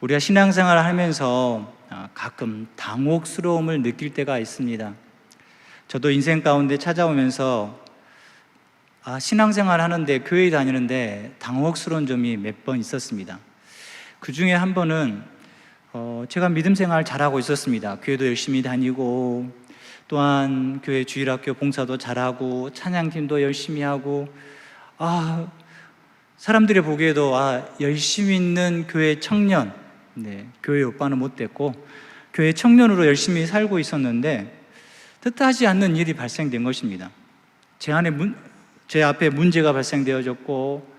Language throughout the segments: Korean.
우리가 신앙생활을 하면서 가끔 당혹스러움을 느낄 때가 있습니다. 저도 인생 가운데 찾아오면서 신앙생활 하는데, 교회 다니는데 당혹스러운 점이 몇 번 있었습니다. 그 중에 한 번은 제가 믿음 생활 잘하고 있었습니다. 교회도 열심히 다니고, 또한 교회 주일학교 봉사도 잘하고, 찬양팀도 열심히 하고, 사람들이 보기에도 열심히 있는 교회 청년, 교회 오빠는 못 됐고 교회 청년으로 열심히 살고 있었는데, 뜻하지 않는 일이 발생된 것입니다. 제 앞에 문제가 발생되어졌고,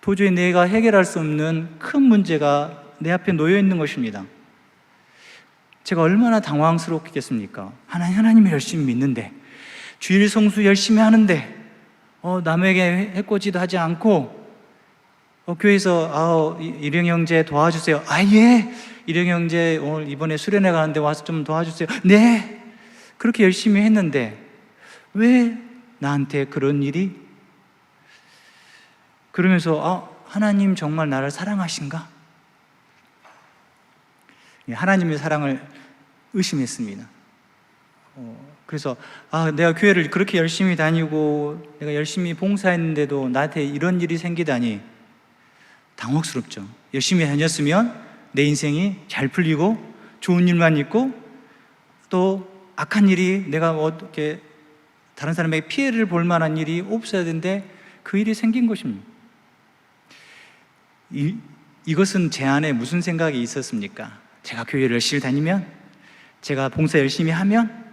도저히 내가 해결할 수 없는 큰 문제가 내 앞에 놓여 있는 것입니다. 제가 얼마나 당황스럽겠습니까? 하나님을 열심히 믿는데, 주일 성수 열심히 하는데, 남에게 해코지도 하지 않고, 교회에서 일용 형제 도와주세요. 예, 일용 형제 오늘 이번에 수련회 가는데 와서 좀 도와주세요. 네, 그렇게 열심히 했는데 왜 나한테 그런 일이? 그러면서 하나님 정말 나를 사랑하신가? 하나님의 사랑을 의심했습니다. 그래서 내가 교회를 그렇게 열심히 다니고 내가 열심히 봉사했는데도 나한테 이런 일이 생기다니 당혹스럽죠. 열심히 다녔으면 내 인생이 잘 풀리고 좋은 일만 있고, 또 악한 일이, 내가 어떻게 다른 사람에게 피해를 볼 만한 일이 없어야 되는데 그 일이 생긴 것입니다. 이것은 제 안에 무슨 생각이 있었습니까? 제가 교회를 열심히 다니면, 제가 봉사 열심히 하면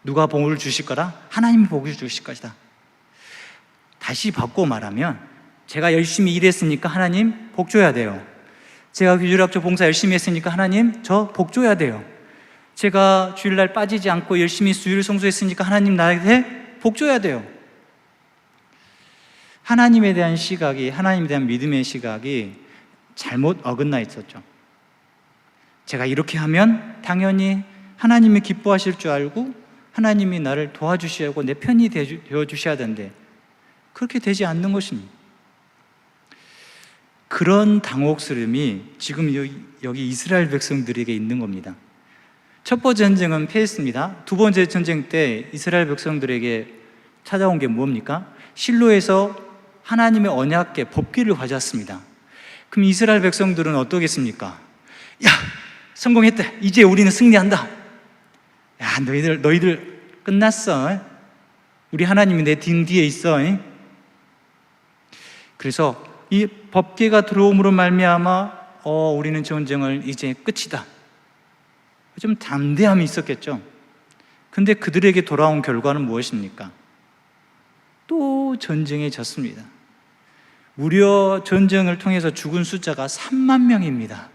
누가 복을 주실 거라? 하나님이 복을 주실 것이다. 다시 바꿔 말하면, 제가 열심히 일했으니까 하나님 복 줘야 돼요. 제가 주일학교 봉사 열심히 했으니까 하나님 저 복 줘야 돼요. 제가 주일날 빠지지 않고 열심히 주일 성수했으니까 하나님 나한테 복 줘야 돼요. 하나님에 대한 시각이, 하나님에 대한 믿음의 시각이 잘못 어긋나 있었죠. 제가 이렇게 하면 당연히 하나님이 기뻐하실 줄 알고 하나님이 나를 도와주시고 내 편이 되어주셔야 되는데, 그렇게 되지 않는 것입니다. 그런 당혹스러움이 지금 여기 이스라엘 백성들에게 있는 겁니다. 첫 번째 전쟁은 패했습니다. 두 번째 전쟁 때 이스라엘 백성들에게 찾아온 게 뭡니까? 실로에서 하나님의 언약궤, 법궤를 가져왔습니다. 그럼 이스라엘 백성들은 어떠겠습니까? 성공했다. 이제 우리는 승리한다. 너희들 끝났어. 우리 하나님이 내 등 뒤에 있어. 그래서 이 법궤가 들어옴으로 말미암아 우리는 전쟁을 이제 끝이다. 좀 담대함이 있었겠죠. 근데 그들에게 돌아온 결과는 무엇입니까? 또 전쟁에 졌습니다. 무려 전쟁을 통해서 죽은 숫자가 3만 명입니다.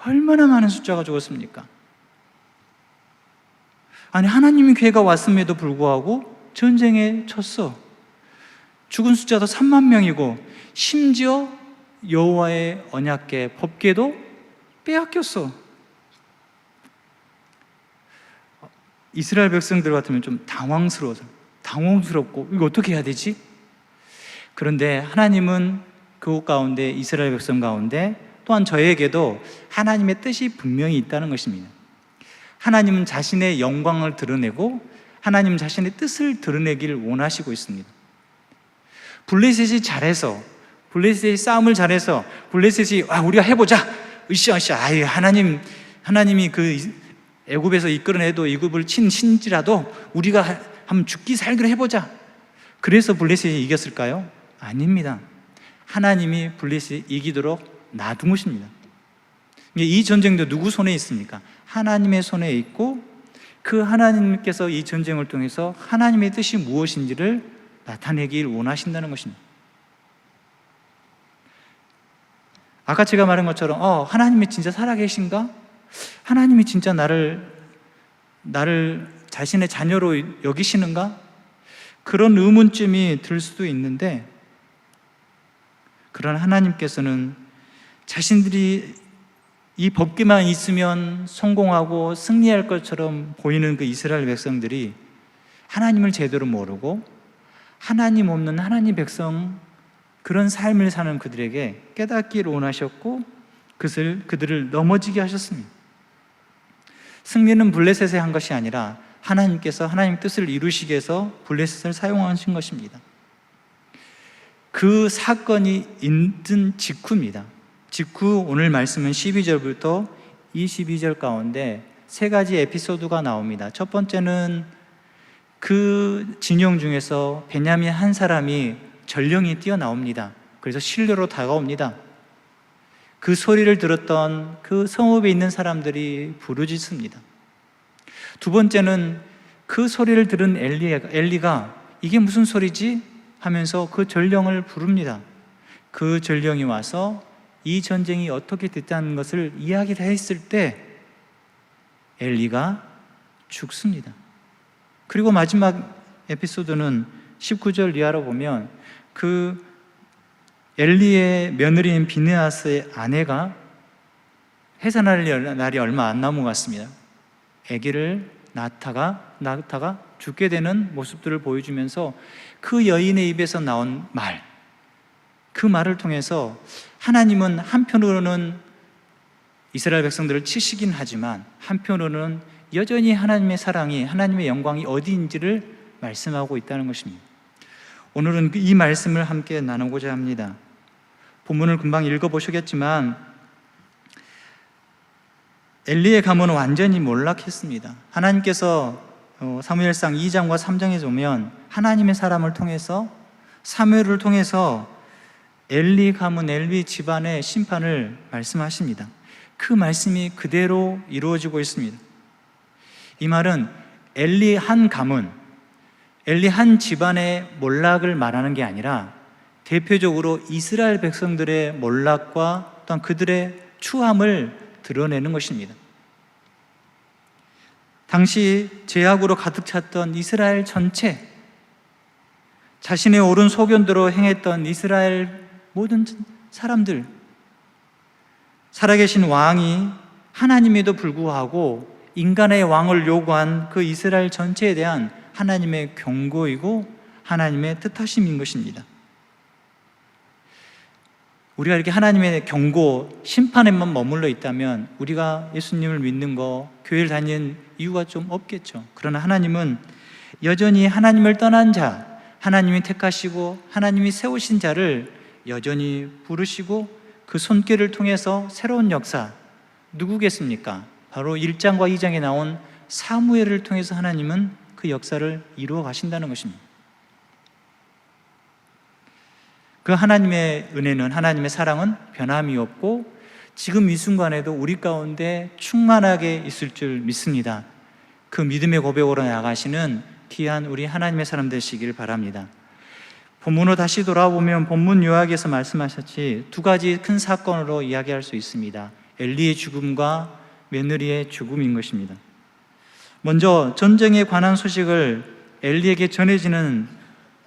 얼마나 많은 숫자가 죽었습니까? 하나님의 괴가 왔음에도 불구하고 전쟁에 졌어. 죽은 숫자도 3만 명이고, 심지어 여호와의 언약궤, 법궤도 빼앗겼어. 이스라엘 백성들 같으면 좀 당황스럽고 이거 어떻게 해야 되지? 그런데 하나님은 그곳 가운데, 이스라엘 백성 가운데 또한 저에게도 하나님의 뜻이 분명히 있다는 것입니다. 하나님은 자신의 영광을 드러내고 하나님 자신의 뜻을 드러내기를 원하시고 있습니다. 블레셋이 싸움을 잘해서 블레셋이 우리가 해보자, 으쌰으쌰, 하나님이 그 애굽에서 이끌어내도 애굽을 친 신지라도 우리가 한번 죽기 살기로 해보자. 그래서 블레셋이 이겼을까요? 아닙니다. 하나님이 블레셋이 이기도록 놔둔 것입니다. 이 전쟁도 누구 손에 있습니까? 하나님의 손에 있고, 그 하나님께서 이 전쟁을 통해서 하나님의 뜻이 무엇인지를 나타내길 원하신다는 것입니다. 아까 제가 말한 것처럼 하나님이 진짜 살아계신가? 하나님이 진짜 나를 자신의 자녀로 여기시는가? 그런 의문점이 들 수도 있는데, 그러나 하나님께서는 자신들이 이 법궤만 있으면 성공하고 승리할 것처럼 보이는 그 이스라엘 백성들이 하나님을 제대로 모르고 하나님 없는 하나님 백성, 그런 삶을 사는 그들에게 깨닫기를 원하셨고, 그들을 넘어지게 하셨습니다. 승리는 블레셋에 한 것이 아니라 하나님께서 하나님 뜻을 이루시기 위해서 블레셋을 사용하신 것입니다. 그 사건이 있은 직후입니다. 직후 오늘 말씀은 12절부터 22절 가운데 세 가지 에피소드가 나옵니다. 첫 번째는 그 진영 중에서 베냐민 한 사람이 전령이 뛰어나옵니다. 그래서 실로로 다가옵니다. 그 소리를 들었던 그 성읍에 있는 사람들이 부르짖습니다. 두 번째는 그 소리를 들은 엘리가 이게 무슨 소리지? 하면서 그 전령을 부릅니다. 그 전령이 와서 이 전쟁이 어떻게 됐다는 것을 이야기를 했을 때 엘리가 죽습니다. 그리고 마지막 에피소드는 19절 이하로 보면 그 엘리의 며느리인 비느하스의 아내가 해산할 날이 얼마 안 남은 것 같습니다. 아기를 낳다가 죽게 되는 모습들을 보여주면서 그 여인의 입에서 나온 말, 그 말을 통해서 하나님은 한편으로는 이스라엘 백성들을 치시긴 하지만 한편으로는 여전히 하나님의 사랑이, 하나님의 영광이 어디인지를 말씀하고 있다는 것입니다. 오늘은 이 말씀을 함께 나누고자 합니다. 본문을 금방 읽어보시겠지만 엘리의 가문은 완전히 몰락했습니다. 하나님께서 사무엘상 2장과 3장에 보면 하나님의 사람을 통해서 사무엘을 통해서 엘리 가문, 엘리 집안의 심판을 말씀하십니다. 그 말씀이 그대로 이루어지고 있습니다. 이 말은 엘리 한 가문, 엘리 한 집안의 몰락을 말하는 게 아니라 대표적으로 이스라엘 백성들의 몰락과 또한 그들의 추함을 드러내는 것입니다. 당시 죄악으로 가득 찼던 이스라엘 전체, 자신의 옳은 소견대로 행했던 이스라엘 모든 사람들, 살아계신 왕이 하나님에도 불구하고 인간의 왕을 요구한 그 이스라엘 전체에 대한 하나님의 경고이고 하나님의 뜻하심인 것입니다. 우리가 이렇게 하나님의 경고, 심판에만 머물러 있다면 우리가 예수님을 믿는 거, 교회를 다니는 이유가 좀 없겠죠. 그러나 하나님은 여전히 하나님을 떠난 자, 하나님이 택하시고 하나님이 세우신 자를 여전히 부르시고 그 손길을 통해서 새로운 역사, 누구겠습니까? 바로 1장과 2장에 나온 사무엘을 통해서 하나님은 그 역사를 이루어 가신다는 것입니다. 그 하나님의 은혜는, 하나님의 사랑은 변함이 없고 지금 이 순간에도 우리 가운데 충만하게 있을 줄 믿습니다. 그 믿음의 고백으로 나아가시는 귀한 우리 하나님의 사람 되시길 바랍니다. 본문으로 다시 돌아보면 본문 요약에서 말씀하셨지 두 가지 큰 사건으로 이야기할 수 있습니다. 엘리의 죽음과 며느리의 죽음인 것입니다. 먼저 전쟁에 관한 소식을 엘리에게 전해지는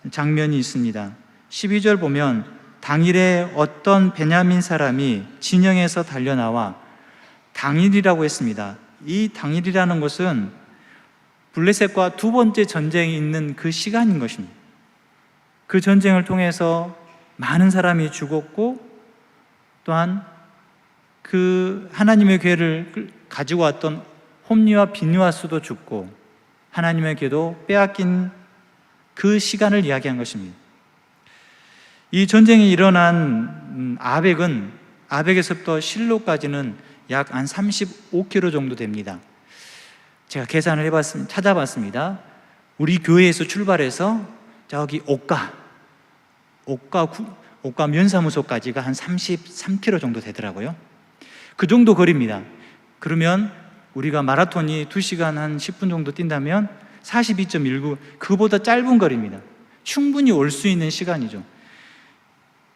장면이 있습니다. 12절 보면 당일에 어떤 베냐민 사람이 진영에서 달려나와, 당일이라고 했습니다. 이 당일이라는 것은 블레셋과 두 번째 전쟁이 있는 그 시간인 것입니다. 그 전쟁을 통해서 많은 사람이 죽었고 또한 그 하나님의 궤를 가지고 왔던 홈리와 비느하스도 죽고 하나님의 궤도 빼앗긴 그 시간을 이야기한 것입니다. 이 전쟁이 일어난 아벡에서부터 실로까지는 약 한 35km 정도 됩니다. 제가 계산을 찾아봤습니다. 우리 교회에서 출발해서 저기 옥가 면사무소까지가 한 33km 정도 되더라고요. 그 정도 거리입니다. 그러면 우리가 마라톤이 2시간 한 10분 정도 뛴다면 42.19, 그보다 짧은 거리입니다. 충분히 올 수 있는 시간이죠.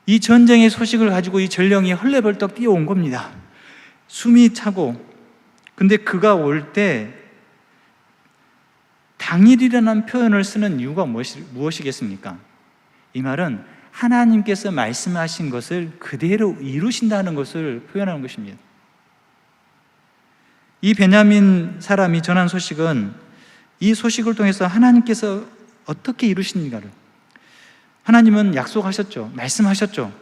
이 전쟁의 소식을 가지고 이 전령이 헐레벌떡 뛰어온 겁니다. 숨이 차고. 근데 그가 올 때 당일이라는 표현을 쓰는 이유가 무엇이겠습니까? 이 말은 하나님께서 말씀하신 것을 그대로 이루신다는 것을 표현하는 것입니다. 이 베냐민 사람이 전한 소식은 이 소식을 통해서 하나님께서 어떻게 이루시는가를, 하나님은 약속하셨죠. 말씀하셨죠.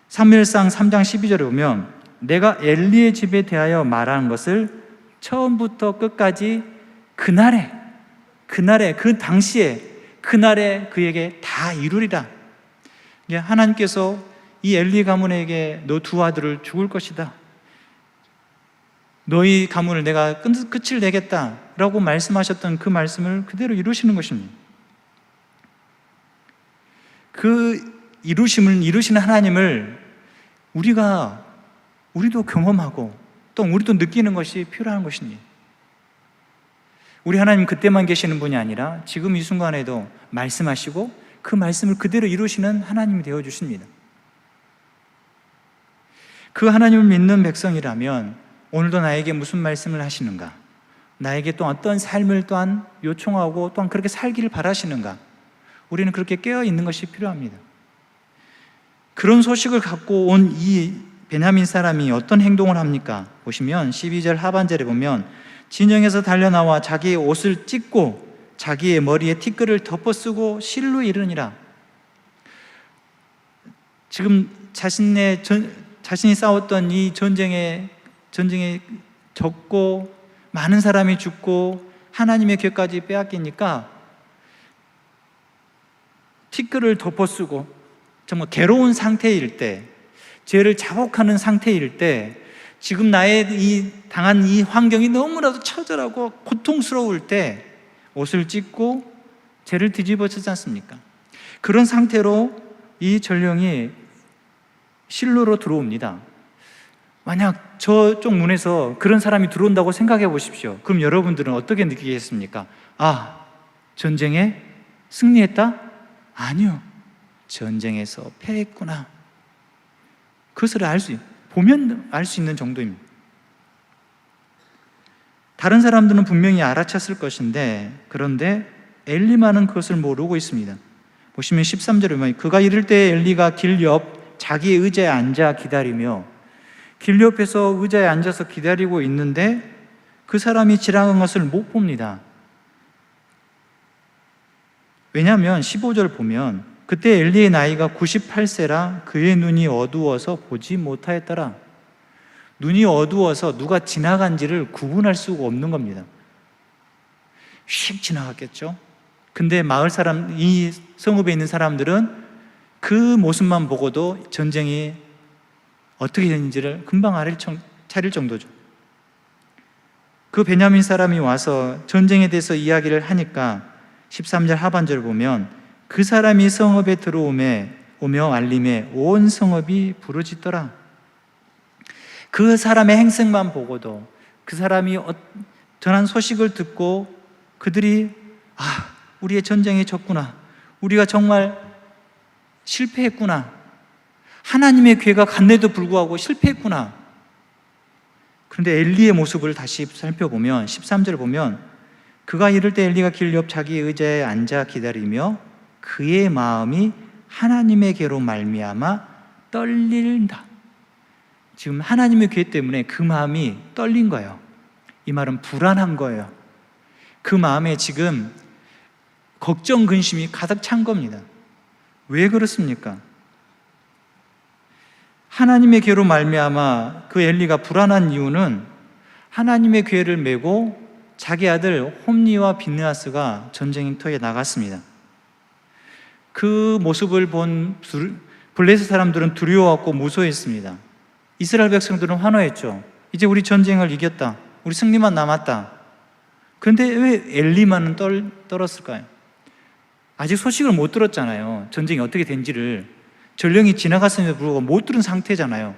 사무엘상 3장 12절에 보면 내가 엘리의 집에 대하여 말하는 것을 처음부터 끝까지 그날에 그 당시에 그날에 그에게 다 이루리라. 하나님께서 이 엘리 가문에게 너 두 아들을 죽을 것이다, 너희 가문을 내가 끝을 내겠다 라고 말씀하셨던 그 말씀을 그대로 이루시는 것입니다. 그 이루시는 하나님을 우리도 경험하고 또 우리도 느끼는 것이 필요한 것입니다. 우리 하나님 그때만 계시는 분이 아니라 지금 이 순간에도 말씀하시고 그 말씀을 그대로 이루시는 하나님이 되어주십니다. 그 하나님을 믿는 백성이라면 오늘도 나에게 무슨 말씀을 하시는가, 나에게 또 어떤 삶을 또한 요청하고 또한 그렇게 살기를 바라시는가, 우리는 그렇게 깨어있는 것이 필요합니다. 그런 소식을 갖고 온 이 베냐민 사람이 어떤 행동을 합니까? 보시면 12절 하반절에 보면 진영에서 달려나와 자기의 옷을 찢고 자기의 머리에 티끌을 덮어쓰고 실로 이르니라. 지금 자신이 싸웠던 이 전쟁에 졌고 많은 사람이 죽고 하나님의 궤까지 빼앗기니까 티끌을 덮어쓰고 정말 괴로운 상태일 때, 죄를 자복하는 상태일 때, 지금 나의 당한 이 환경이 너무나도 처절하고 고통스러울 때 옷을 찢고 죄를 뒤집어 쓰지 않습니까? 그런 상태로 이 전령이 실로로 들어옵니다. 만약 저쪽 문에서 그런 사람이 들어온다고 생각해 보십시오. 그럼 여러분들은 어떻게 느끼겠습니까? 아, 전쟁에 승리했다? 아니요, 전쟁에서 패했구나. 그것을 보면 알 수 있는 정도입니다. 다른 사람들은 분명히 알아챘을 것인데, 그런데 엘리만은 그것을 모르고 있습니다. 보시면 13절에 보면 그가 이를 때 엘리가 길 옆 자기의 의자에 앉아 기다리며, 길 옆에서 의자에 앉아서 기다리고 있는데 그 사람이 지나간 것을 못 봅니다. 왜냐하면 15절 보면 그때 엘리의 나이가 98세라 그의 눈이 어두워서 보지 못하였더라. 눈이 어두워서 누가 지나간지를 구분할 수가 없는 겁니다. 휙 지나갔겠죠. 근데 마을 사람, 이 성읍에 있는 사람들은 그 모습만 보고도 전쟁이 어떻게 됐는지를 금방 차릴 정도죠. 그 베냐민 사람이 와서 전쟁에 대해서 이야기를 하니까 13절 하반절을 보면 그 사람이 성읍에 오며 알림에 온 성읍이 부르짖더라. 그 사람의 행색만 보고도, 그 사람이 전한 소식을 듣고 그들이 우리의 전쟁에 졌구나, 우리가 정말 실패했구나, 하나님의 궤가 갔는데도 불구하고 실패했구나. 그런데 엘리의 모습을 다시 살펴보면 13절을 보면 그가 이를 때 엘리가 길 옆 자기의 의자에 앉아 기다리며 그의 마음이 하나님의 궤로 말미암아 떨린다. 지금 하나님의 궤 때문에 그 마음이 떨린 거예요. 이 말은 불안한 거예요. 그 마음에 지금 걱정, 근심이 가득 찬 겁니다. 왜 그렇습니까? 하나님의 궤로 말미암아 그 엘리가 불안한 이유는 하나님의 궤를 메고 자기 아들 홈니와 빈느하스가 전쟁터에 나갔습니다. 그 모습을 본 블레셋 사람들은 두려워하고 무서워했습니다. 이스라엘 백성들은 환호했죠. 이제 우리 전쟁을 이겼다, 우리 승리만 남았다. 그런데 왜 엘리만은 떨었을까요? 아직 소식을 못 들었잖아요. 전쟁이 어떻게 된지를. 전령이 지나갔음에도 불구하고 못 들은 상태잖아요.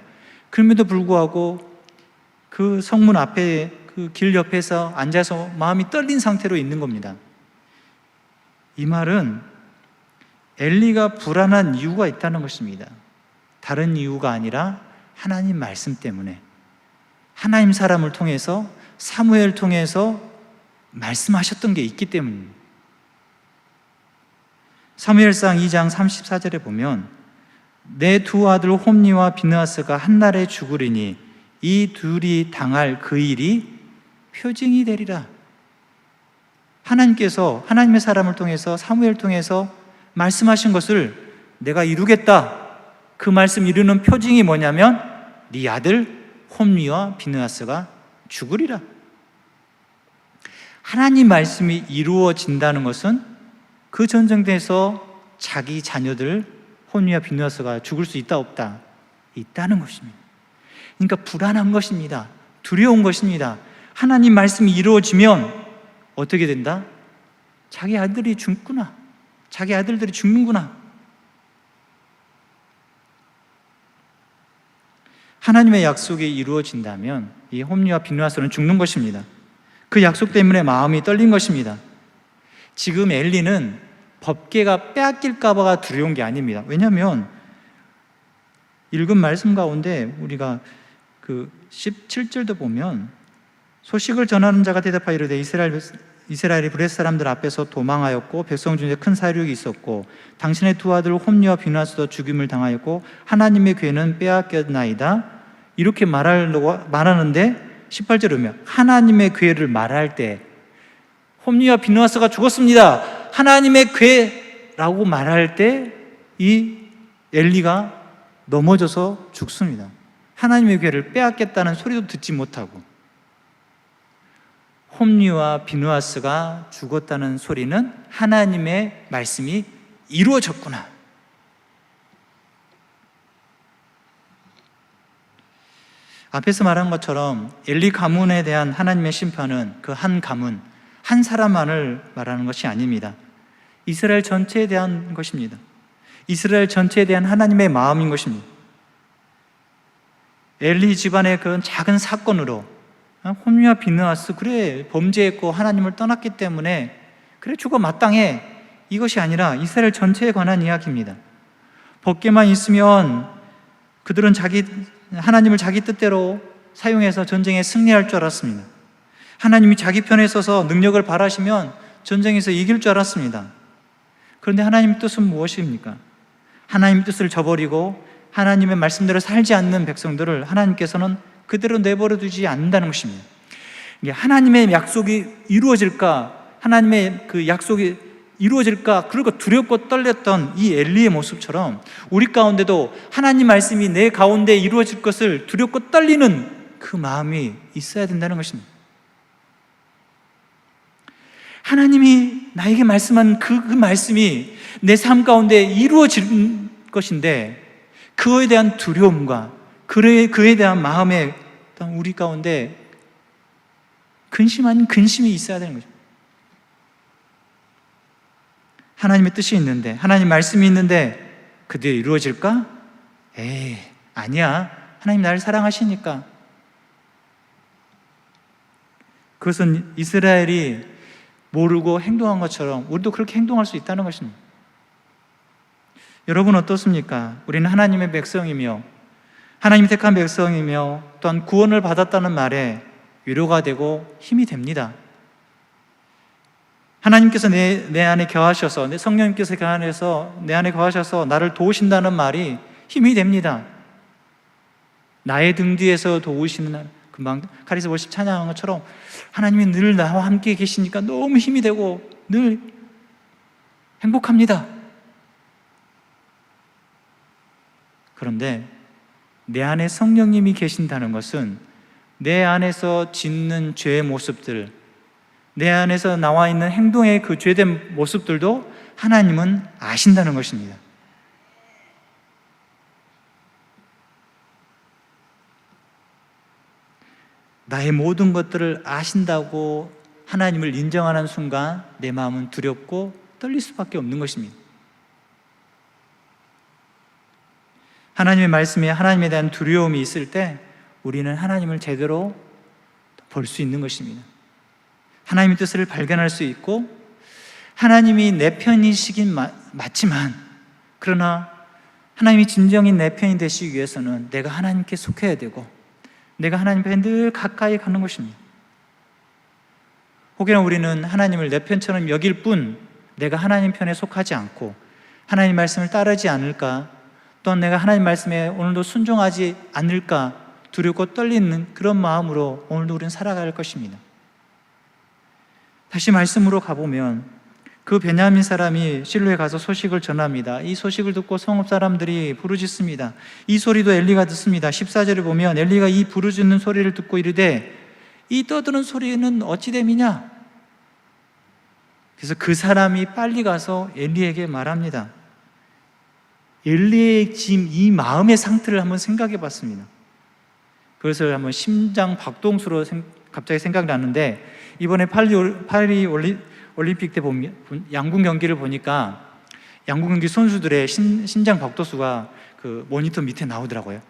그럼에도 불구하고 그 성문 앞에 그 길 옆에서 앉아서 마음이 떨린 상태로 있는 겁니다. 이 말은 엘리가 불안한 이유가 있다는 것입니다. 다른 이유가 아니라 하나님 말씀 때문에, 하나님 사람을 통해서, 사무엘을 통해서 말씀하셨던 게 있기 때문입니다. 사무엘상 2장 34절에 보면 내 두 아들 홈니와 빈느하스가 한날에 죽으리니 이 둘이 당할 그 일이 표징이 되리라. 하나님께서 하나님의 사람을 통해서, 사무엘을 통해서 말씀하신 것을 내가 이루겠다. 그 말씀 이루는 표징이 뭐냐면 네 아들 홈리와 비느하스가 죽으리라. 하나님 말씀이 이루어진다는 것은 그 전쟁터에서 자기 자녀들 홈리와 비느하스가 죽을 수 있다 없다? 있다는 것입니다. 그러니까 불안한 것입니다. 두려운 것입니다. 하나님 말씀이 이루어지면 어떻게 된다? 자기 아들이 죽구나. 자기 아들들이 죽는구나. 하나님의 약속이 이루어진다면 이 홈리와 비느하스는 죽는 것입니다. 그 약속 때문에 마음이 떨린 것입니다. 지금 엘리는 법궤가 빼앗길까 봐가 두려운 게 아닙니다. 왜냐하면 읽은 말씀 가운데 우리가 그 17절도 보면 소식을 전하는 자가 대답하여 이르되 이스라엘이 브레스 사람들 앞에서 도망하였고 백성 중에 큰 사륙이 있었고 당신의 두 아들 홈리와 비느하스도 죽임을 당하였고 하나님의 궤는 빼앗겼나이다. 이렇게 말하는데 18절에 보면 하나님의 궤를 말할 때 홈리와 비느하스가 죽었습니다. 하나님의 궤라고 말할 때 이 엘리가 넘어져서 죽습니다. 하나님의 궤를 빼앗겠다는 소리도 듣지 못하고 홈리와 비느하스가 죽었다는 소리는 하나님의 말씀이 이루어졌구나. 앞에서 말한 것처럼 엘리 가문에 대한 하나님의 심판은 그 한 가문, 한 사람만을 말하는 것이 아닙니다. 이스라엘 전체에 대한 것입니다. 이스라엘 전체에 대한 하나님의 마음인 것입니다. 엘리 집안의 그 작은 사건으로 홈리와 비느하스 그래 범죄했고 하나님을 떠났기 때문에 그래 죽어 마땅해, 이것이 아니라 이스라엘 전체에 관한 이야기입니다. 법궤만 있으면 그들은 하나님을 자기 뜻대로 사용해서 전쟁에 승리할 줄 알았습니다. 하나님이 자기 편에 서서 능력을 발하시면 전쟁에서 이길 줄 알았습니다. 그런데 하나님의 뜻은 무엇입니까? 하나님의 뜻을 저버리고 하나님의 말씀대로 살지 않는 백성들을 하나님께서는 그대로 내버려 두지 않는다는 것입니다. 하나님의 약속이 이루어질까, 하나님의 그 약속이 이루어질까, 그리고 두렵고 떨렸던 이 엘리의 모습처럼 우리 가운데도 하나님 말씀이 내 가운데 이루어질 것을 두렵고 떨리는 그 마음이 있어야 된다는 것입니다. 하나님이 나에게 말씀한 그 말씀이 내 삶 가운데 이루어질 것인데 그에 대한 두려움과 그에 대한 마음에 우리 가운데 근심 아닌 근심이 있어야 되는 거죠. 하나님의 뜻이 있는데, 하나님 말씀이 있는데 그대로 이루어질까? 에이, 아니야. 하나님 나를 사랑하시니까. 그것은 이스라엘이 모르고 행동한 것처럼 우리도 그렇게 행동할 수 있다는 것입니다. 여러분 어떻습니까? 우리는 하나님의 백성이며 하나님이 택한 백성이며 또한 구원을 받았다는 말에 위로가 되고 힘이 됩니다. 하나님께서 내 안에 거하셔서, 내 성령님께서 내 안에 거하셔서 나를 도우신다는 말이 힘이 됩니다. 나의 등 뒤에서 도우시는, 금방 카리스 월십 찬양한 것처럼 하나님이 늘 나와 함께 계시니까 너무 힘이 되고 늘 행복합니다. 그런데 내 안에 성령님이 계신다는 것은 내 안에서 짓는 죄의 모습들, 내 안에서 나와 있는 행동의 그 죄된 모습들도 하나님은 아신다는 것입니다. 나의 모든 것들을 아신다고 하나님을 인정하는 순간 내 마음은 두렵고 떨릴 수밖에 없는 것입니다. 하나님의 말씀에 하나님에 대한 두려움이 있을 때 우리는 하나님을 제대로 볼 수 있는 것입니다. 하나님의 뜻을 발견할 수 있고, 하나님이 내 편이시긴 맞지만, 그러나 하나님이 진정인 내 편이 되시기 위해서는 내가 하나님께 속해야 되고 내가 하나님 편에 늘 가까이 가는 것입니다. 혹여나 우리는 하나님을 내 편처럼 여길 뿐 내가 하나님 편에 속하지 않고 하나님 말씀을 따르지 않을까, 또한 내가 하나님 말씀에 오늘도 순종하지 않을까 두렵고 떨리는 그런 마음으로 오늘도 우리는 살아갈 것입니다. 다시 말씀으로 가보면 그 베냐민 사람이 실로에 가서 소식을 전합니다. 이 소식을 듣고 성읍 사람들이 부르짖습니다. 이 소리도 엘리가 듣습니다. 14절에 보면 엘리가 이 부르짖는 소리를 듣고 이르되 이 떠드는 소리는 어찌 됨이냐? 그래서 그 사람이 빨리 가서 엘리에게 말합니다. 엘리의 지금 이 마음의 상태를 한번 생각해 봤습니다. 그것을 한번 심장 박동수로 갑자기 생각나는데, 이번에 파리 올림픽 때 보면 양궁 경기를 보니까 양궁 경기 선수들의 심장 박도수가 그 모니터 밑에 나오더라고요.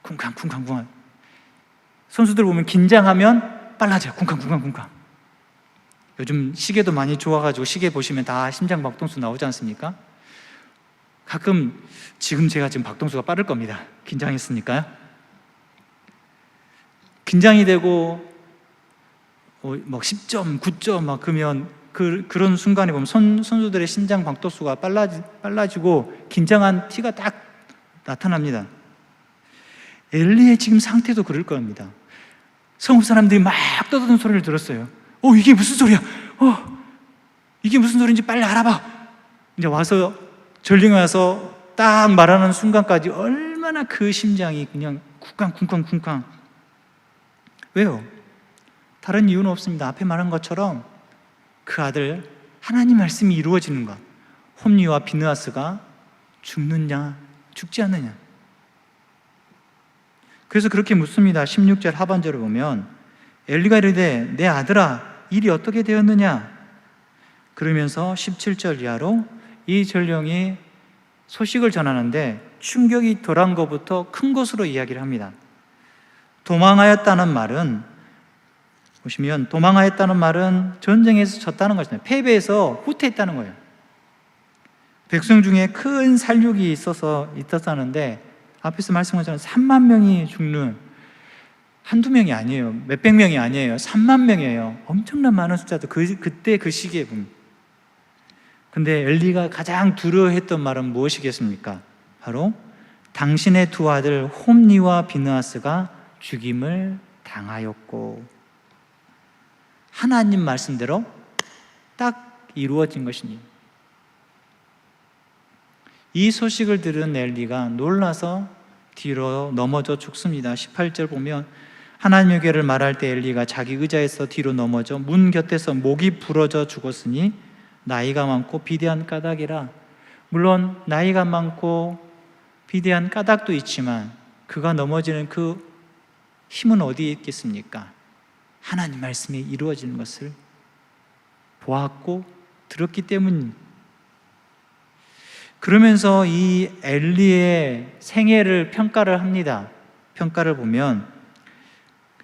쿵쾅쿵쾅쿵쾅. 선수들 보면 긴장하면 빨라져요. 쿵쾅쿵쾅쿵쾅. 요즘 시계도 많이 좋아가지고 시계 보시면 다 심장 박동수 나오지 않습니까? 가끔 제가 지금 박동수가 빠를 겁니다. 긴장했으니까요. 긴장이 되고 막 10점, 9점 막 그러면 그런 순간에 보면 선수들의 심장 박도수가 빨라지고 긴장한 티가 딱 나타납니다. 엘리의 지금 상태도 그럴 겁니다. 성읍 사람들이 막 떠드는 소리를 들었어요. 이게 무슨 소리야? 이게 무슨 소리인지 빨리 알아봐. 이제 와서 전령에 와서 딱 말하는 순간까지 얼마나 그 심장이 그냥 쿵쾅쿵쾅쿵쾅. 왜요? 다른 이유는 없습니다. 앞에 말한 것처럼 그 아들 하나님 말씀이 이루어지는 것, 홈리와 비느하스가 죽느냐 죽지 않느냐. 그래서 그렇게 묻습니다. 16절 하반절을 보면 엘리가 이르되 내 아들아 일이 어떻게 되었느냐. 그러면서 17절 이하로 이 전령이 소식을 전하는데 충격이 덜한 것부터 큰 것으로 이야기를 합니다. 도망하였다는 말은, 보시면 도망하였다는 말은 전쟁에서 졌다는 것입니다. 패배해서 후퇴했다는 거예요. 백성 중에 큰 살육이 있었다는데 앞에서 말씀한 것처럼 3만 명이 죽는, 한두 명이 아니에요. 몇백 명이 아니에요. 3만 명이에요. 엄청난 많은 숫자도 그때 그 시기에 봅니다. 근데 엘리가 가장 두려워했던 말은 무엇이겠습니까? 바로 당신의 두 아들 홈리와 비느하스가 죽임을 당하였고, 하나님 말씀대로 딱 이루어진 것이니, 이 소식을 들은 엘리가 놀라서 뒤로 넘어져 죽습니다. 18절 보면 하나님의 를 말할 때 엘리가 자기 의자에서 뒤로 넘어져 문 곁에서 목이 부러져 죽었으니 나이가 많고 비대한 까닭이라. 물론 나이가 많고 비대한 까닭도 있지만 그가 넘어지는 그 힘은 어디에 있겠습니까? 하나님 말씀이 이루어지는 것을 보았고 들었기 때문입니다. 그러면서 이 엘리의 생애를 평가를 합니다. 평가를 보면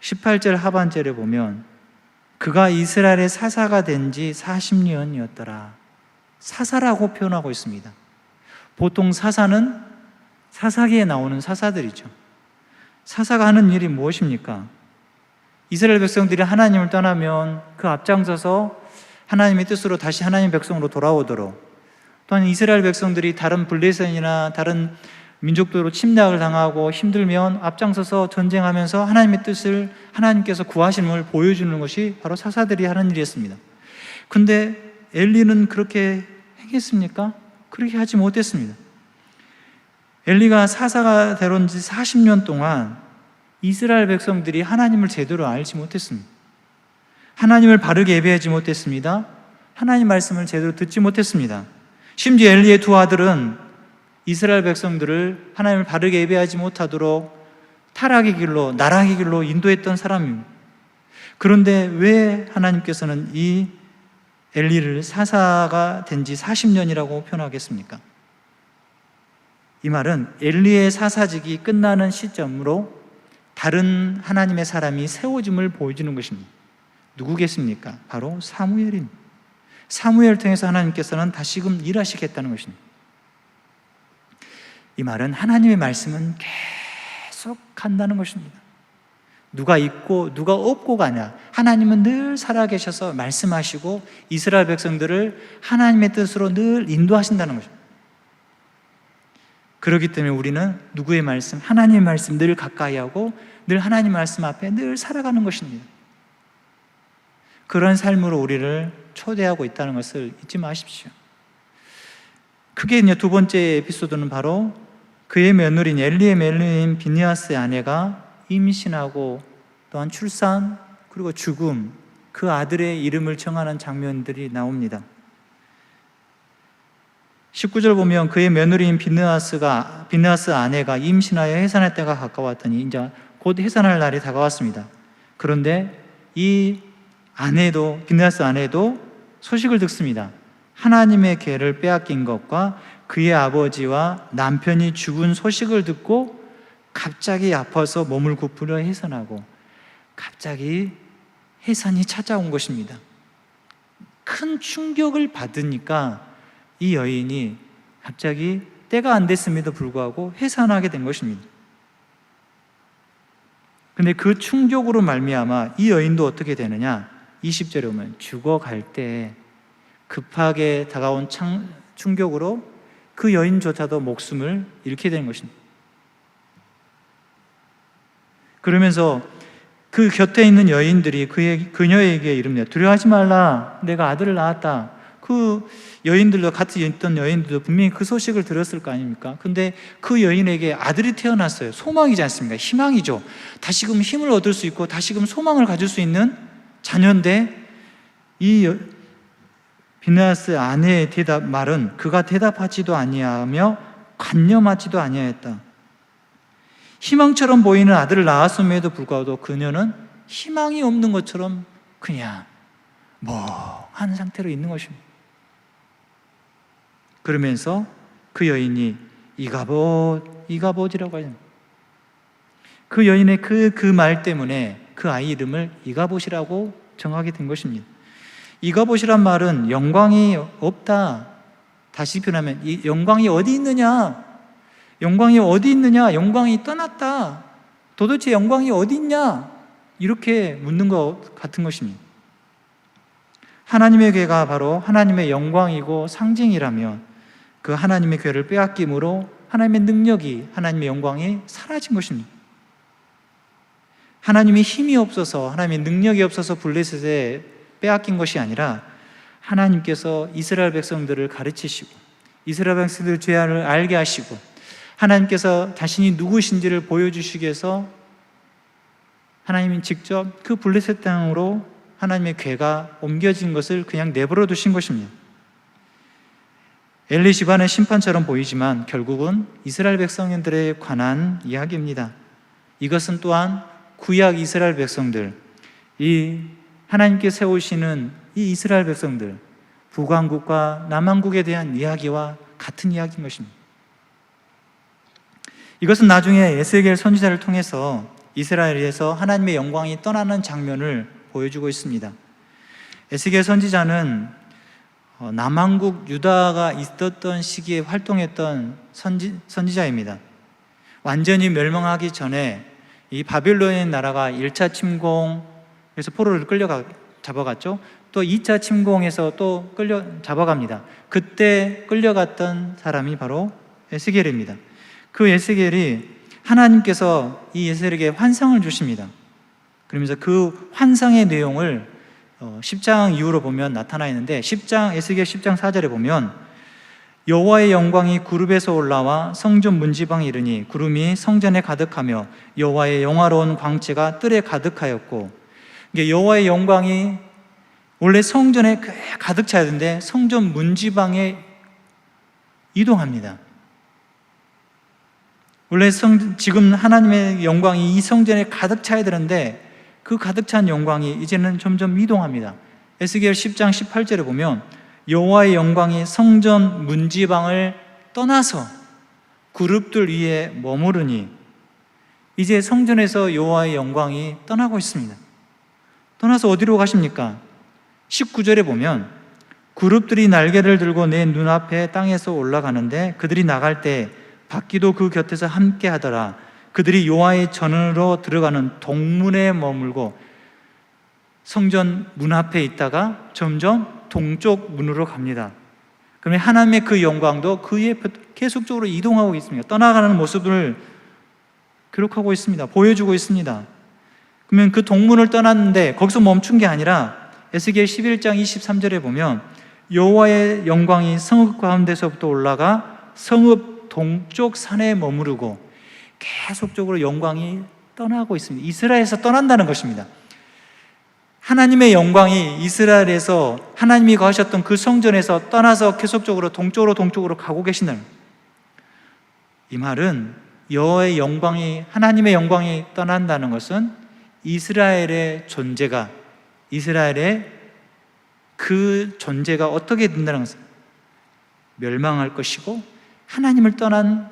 18절 하반절에 보면 그가 이스라엘의 사사가 된 지 40년이었더라. 사사라고 표현하고 있습니다. 보통 사사는 사사기에 나오는 사사들이죠. 사사가 하는 일이 무엇입니까? 이스라엘 백성들이 하나님을 떠나면 그 앞장서서 하나님의 뜻으로 다시 하나님의 백성으로 돌아오도록, 또한 이스라엘 백성들이 다른 블레셋이나 다른 민족들로 침략을 당하고 힘들면 앞장서서 전쟁하면서 하나님의 뜻을, 하나님께서 구하심을 보여주는 것이 바로 사사들이 하는 일이었습니다. 근데 엘리는 그렇게 행했습니까? 그렇게 하지 못했습니다. 엘리가 사사가 되던 지 40년 동안 이스라엘 백성들이 하나님을 제대로 알지 못했습니다. 하나님을 바르게 예배하지 못했습니다. 하나님 말씀을 제대로 듣지 못했습니다. 심지어 엘리의 두 아들은 이스라엘 백성들을 하나님을 바르게 예배하지 못하도록 타락의 길로, 나락의 길로 인도했던 사람입니다. 그런데 왜 하나님께서는 이 엘리를 사사가 된 지 40년이라고 표현하겠습니까? 이 말은 엘리의 사사직이 끝나는 시점으로 다른 하나님의 사람이 세워짐을 보여주는 것입니다. 누구겠습니까? 바로 사무엘입니다. 사무엘을 통해서 하나님께서는 다시금 일하시겠다는 것입니다. 이 말은 하나님의 말씀은 계속 간다는 것입니다. 누가 있고 누가 없고가 아니라 하나님은 늘 살아계셔서 말씀하시고 이스라엘 백성들을 하나님의 뜻으로 늘 인도하신다는 것입니다. 그렇기 때문에 우리는 누구의 말씀? 하나님의 말씀 늘 가까이 하고 늘 하나님 말씀 앞에 늘 살아가는 것입니다. 그런 삶으로 우리를 초대하고 있다는 것을 잊지 마십시오. 크게 이제 두 번째 에피소드는 바로 그의 며느리인 엘리의 며느리인 비느하스의 아내가 임신하고 또한 출산 그리고 죽음, 그 아들의 이름을 정하는 장면들이 나옵니다. 19절 보면 그의 며느리인 비느하스 아내가 임신하여 해산할 때가 가까웠더니 이제 곧 해산할 날이 다가왔습니다. 그런데 이 아내도, 비느하스 아내도 소식을 듣습니다. 하나님의 계를 빼앗긴 것과 그의 아버지와 남편이 죽은 소식을 듣고 갑자기 아파서 몸을 굽으려 해산하고 갑자기 해산이 찾아온 것입니다. 큰 충격을 받으니까 이 여인이 갑자기 때가 안 됐음에도 불구하고 해산하게 된 것입니다. 근데 그 충격으로 말미암아 이 여인도 어떻게 되느냐? 20절에 보면 죽어갈 때 급하게 다가온 충격으로 그 여인조차도 목숨을 잃게 되는 것입니다. 그러면서 그 곁에 있는 여인들이 그녀에게 이릅니다. 두려워하지 말라, 내가 아들을 낳았다. 그 여인들도, 같이 있던 여인들도 분명히 그 소식을 들었을 거 아닙니까? 근데 그 여인에게 아들이 태어났어요. 소망이지 않습니까? 희망이죠. 다시금 힘을 얻을 수 있고 다시금 소망을 가질 수 있는 자녀인데, 이 비느하스 아내의 말은 그가 대답하지도 아니하며 관념하지도 아니하였다. 희망처럼 보이는 아들을 낳았음에도 불구하고 그녀는 희망이 없는 것처럼 그냥 멍한 상태로 있는 것입니다. 그러면서 그 여인이 이가봇이라고 하죠. 그 여인의 그 말 때문에 그 아이 이름을 이가봇이라고 정하게 된 것입니다. 이가봇이란 말은 영광이 없다. 다시 표현하면 이 영광이 어디 있느냐? 영광이 어디 있느냐? 영광이 떠났다. 도대체 영광이 어디 있냐? 이렇게 묻는 것 같은 것입니다. 하나님의 괴가 바로 하나님의 영광이고 상징이라면 그 하나님의 괴를 빼앗김으로 하나님의 능력이, 하나님의 영광이 사라진 것입니다. 하나님의 힘이 없어서, 하나님의 능력이 없어서 블레셋에 빼앗긴 것이 아니라 하나님께서 이스라엘 백성들을 가르치시고 이스라엘 백성들 죄를 알게 하시고 하나님께서 자신이 누구신지를 보여주시기 위해서 하나님이 직접 그 블레셋 땅으로 하나님의 괴가 옮겨진 것을 그냥 내버려 두신 것입니다. 엘리 집안의 심판처럼 보이지만 결국은 이스라엘 백성들에 관한 이야기입니다. 이것은 또한 구약 이스라엘 백성들, 이 하나님께 세우시는 이 이스라엘 백성들, 북왕국과 남왕국에 대한 이야기와 같은 이야기인 것입니다. 이것은 나중에 에스겔 선지자를 통해서 이스라엘에서 하나님의 영광이 떠나는 장면을 보여주고 있습니다. 에스겔 선지자는 남왕국 유다가 있었던 시기에 활동했던 선지자입니다. 완전히 멸망하기 전에 이 바빌론의 나라가 1차 침공에서 포로를 잡아갔죠. 또 2차 침공에서 또 잡아갑니다. 그때 끌려갔던 사람이 바로 에스겔입니다. 그 에스겔이 하나님께서 이 에스겔에게 환상을 주십니다. 그러면서 그 환상의 내용을 10장 이후로 보면 나타나 있는데, 에스겔 10장 4절에 보면 여호와의 영광이 구름에서 올라와 성전 문지방에 이르니 구름이 성전에 가득하며 여호와의 영화로운 광채가 뜰에 가득하였고, 이게 여호와의 영광이 원래 성전에 가득 차야 되는데 성전 문지방에 이동합니다. 원래 지금 하나님의 영광이 이 성전에 가득 차야 되는데 그 가득 찬 영광이 이제는 점점 이동합니다. 에스겔 10장 18절에 보면 여호와의 영광이 성전 문지방을 떠나서 그룹들 위에 머무르니, 이제 성전에서 여호와의 영광이 떠나고 있습니다. 떠나서 어디로 가십니까? 19절에 보면 그룹들이 날개를 들고 내 눈앞에 땅에서 올라가는데 그들이 나갈 때 바퀴도 그 곁에서 함께 하더라. 그들이 여호와의 전으로 들어가는 동문에 머물고 성전 문 앞에 있다가 점점 동쪽 문으로 갑니다. 그러면 하나님의 그 영광도 그에 계속적으로 이동하고 있습니다. 떠나가는 모습을 기록하고 있습니다. 보여주고 있습니다. 그러면 그 동문을 떠났는데 거기서 멈춘 게 아니라 에스겔 11장 23절에 보면 여호와의 영광이 성읍 가운데서부터 올라가 성읍 동쪽 산에 머무르고 계속적으로 영광이 떠나고 있습니다. 이스라엘에서 떠난다는 것입니다. 하나님의 영광이 이스라엘에서 하나님이 거하셨던 그 성전에서 떠나서 계속적으로 동쪽으로 가고 계신다는 거예요. 이 말은 여호와의 영광이, 하나님의 영광이 떠난다는 것은 이스라엘의 존재가, 이스라엘의 그 존재가 어떻게 된다는 것은 멸망할 것이고, 하나님을 떠난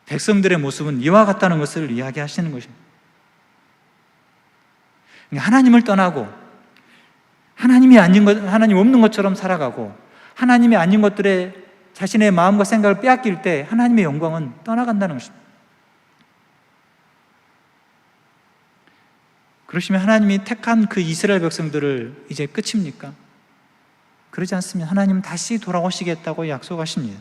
백성들의 모습은 이와 같다는 것을 이야기하시는 것입니다. 하나님을 떠나고 하나님이 아닌 것, 하나님 없는 것처럼 살아가고 하나님이 아닌 것들에 자신의 마음과 생각을 빼앗길 때 하나님의 영광은 떠나간다는 것입니다. 그러시면 하나님이 택한 그 이스라엘 백성들을 이제 끝입니까? 그러지 않습니다. 하나님은 다시 돌아오시겠다고 약속하십니다.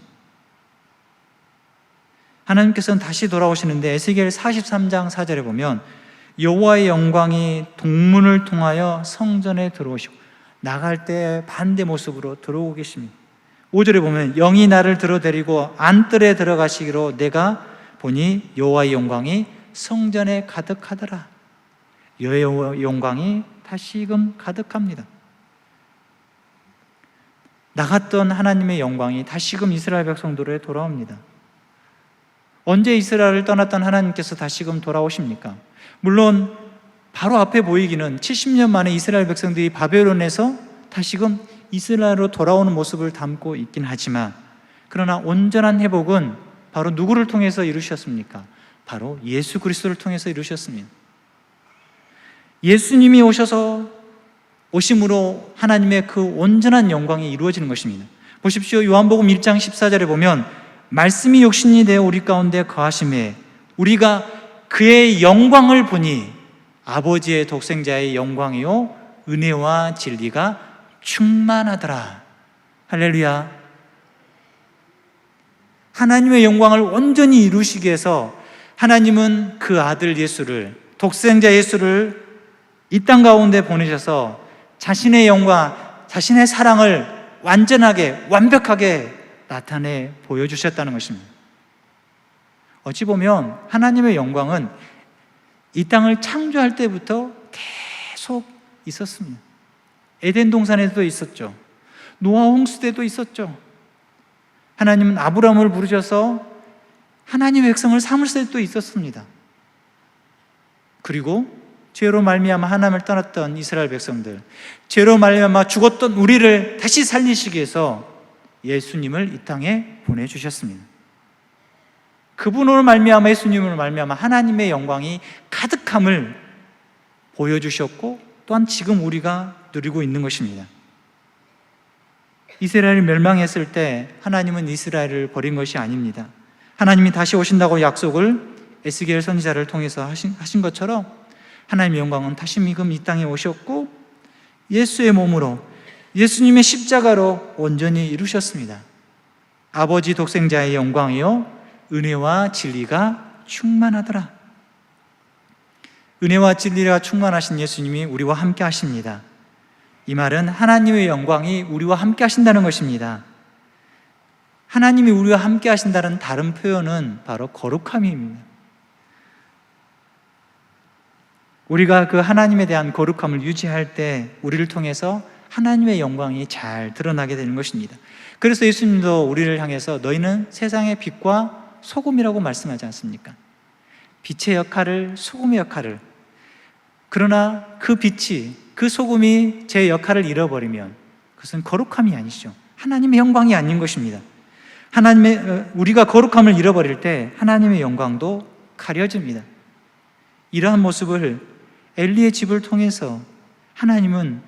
하나님께서는 다시 돌아오시는데 에스겔 43장 4절에 보면 여호와의 영광이 동문을 통하여 성전에 들어오시고 나갈 때 반대 모습으로 들어오고 계십니다. 5절에 보면 영이 나를 들어데리고 안뜰에 들어가시기로 내가 보니 여호와의 영광이 성전에 가득하더라. 여호와의 영광이 다시금 가득합니다. 나갔던 하나님의 영광이 다시금 이스라엘 백성들에 돌아옵니다. 언제 이스라엘을 떠났던 하나님께서 다시금 돌아오십니까? 물론 바로 앞에 보이기는 70년 만에 이스라엘 백성들이 바벨론에서 다시금 이스라엘로 돌아오는 모습을 담고 있긴 하지만, 그러나 온전한 회복은 바로 누구를 통해서 이루셨습니까? 바로 예수 그리스도를 통해서 이루셨습니다. 예수님이 오심으로 하나님의 그 온전한 영광이 이루어지는 것입니다. 보십시오. 요한복음 1장 14절에 보면 말씀이 육신이 되어 우리 가운데 거하심에 우리가 그의 영광을 보니 아버지의 독생자의 영광이요 은혜와 진리가 충만하더라. 할렐루야. 하나님의 영광을 온전히 이루시기 위해서 하나님은 그 아들 예수를, 독생자 예수를 이 땅 가운데 보내셔서 자신의 영광, 자신의 사랑을 완전하게, 완벽하게 나타내 보여주셨다는 것입니다. 어찌 보면 하나님의 영광은 이 땅을 창조할 때부터 계속 있었습니다. 에덴 동산에도 있었죠. 노아 홍수 때도 있었죠. 하나님은 아브라함을 부르셔서 하나님의 백성을 삼을 때도 있었습니다. 그리고 죄로 말미암아 하나님을 떠났던 이스라엘 백성들, 죄로 말미암아 죽었던 우리를 다시 살리시기 위해서 예수님을 이 땅에 보내주셨습니다. 그분으로 말미암아, 예수님으로 말미암아 하나님의 영광이 가득함을 보여주셨고, 또한 지금 우리가 누리고 있는 것입니다. 이스라엘이 멸망했을 때 하나님은 이스라엘을 버린 것이 아닙니다. 하나님이 다시 오신다고 약속을 에스겔 선지자를 통해서 하신 것처럼 하나님의 영광은 다시금 이 땅에 오셨고 예수의 몸으로, 예수님의 십자가로 온전히 이루셨습니다. 아버지 독생자의 영광이요 은혜와 진리가 충만하더라. 은혜와 진리가 충만하신 예수님이 우리와 함께 하십니다. 이 말은 하나님의 영광이 우리와 함께 하신다는 것입니다. 하나님이 우리와 함께 하신다는 다른 표현은 바로 거룩함입니다. 우리가 그 하나님에 대한 거룩함을 유지할 때 우리를 통해서 하나님의 영광이 잘 드러나게 되는 것입니다. 그래서 예수님도 우리를 향해서 너희는 세상의 빛과 소금이라고 말씀하지 않습니까? 빛의 역할을, 소금의 역할을. 그러나 그 빛이, 그 소금이 제 역할을 잃어버리면 그것은 거룩함이 아니죠. 하나님의 영광이 아닌 것입니다. 우리가 거룩함을 잃어버릴 때 하나님의 영광도 가려집니다. 이러한 모습을 엘리의 집을 통해서 하나님은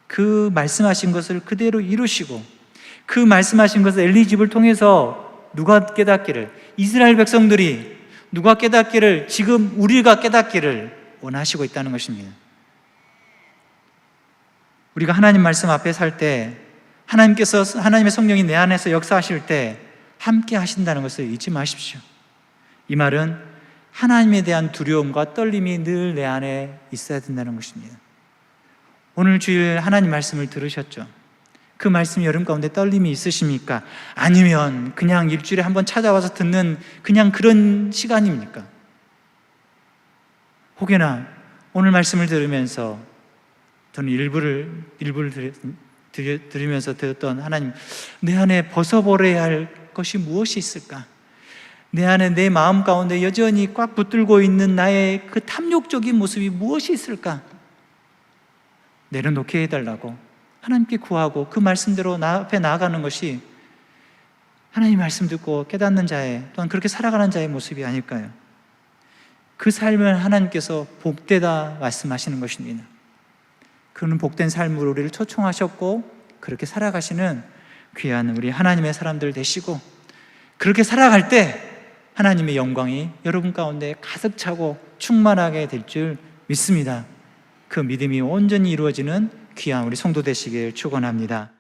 그 말씀하신 것을 그대로 이루시고, 그 말씀하신 것을 엘리 집을 통해서 누가 깨닫기를, 이스라엘 백성들이 누가 깨닫기를, 지금 우리가 깨닫기를 원하시고 있다는 것입니다. 우리가 하나님 말씀 앞에 살 때, 하나님께서, 하나님의 성령이 내 안에서 역사하실 때 함께 하신다는 것을 잊지 마십시오. 이 말은 하나님에 대한 두려움과 떨림이 늘 내 안에 있어야 된다는 것입니다. 오늘 주일 하나님 말씀을 들으셨죠? 그 말씀 여러분 가운데 떨림이 있으십니까? 아니면 그냥 일주일에 한번 찾아와서 듣는 그냥 그런 시간입니까? 혹여나 오늘 말씀을 들으면서 저는 일부를 들으면서 들었던 하나님, 내 안에 벗어버려야 할 것이 무엇이 있을까? 내 안에 내 마음 가운데 여전히 꽉 붙들고 있는 나의 그 탐욕적인 모습이 무엇이 있을까? 내려놓게 해달라고 하나님께 구하고 그 말씀대로 나 앞에 나아가는 것이 하나님 말씀 듣고 깨닫는 자의, 또한 그렇게 살아가는 자의 모습이 아닐까요? 그 삶을 하나님께서 복되다 말씀하시는 것입니다. 그는 복된 삶으로 우리를 초청하셨고 그렇게 살아가시는 귀한 우리 하나님의 사람들 되시고, 그렇게 살아갈 때 하나님의 영광이 여러분 가운데 가득 차고 충만하게 될 줄 믿습니다. 그 믿음이 온전히 이루어지는 귀한 우리 성도 되시길 축원합니다.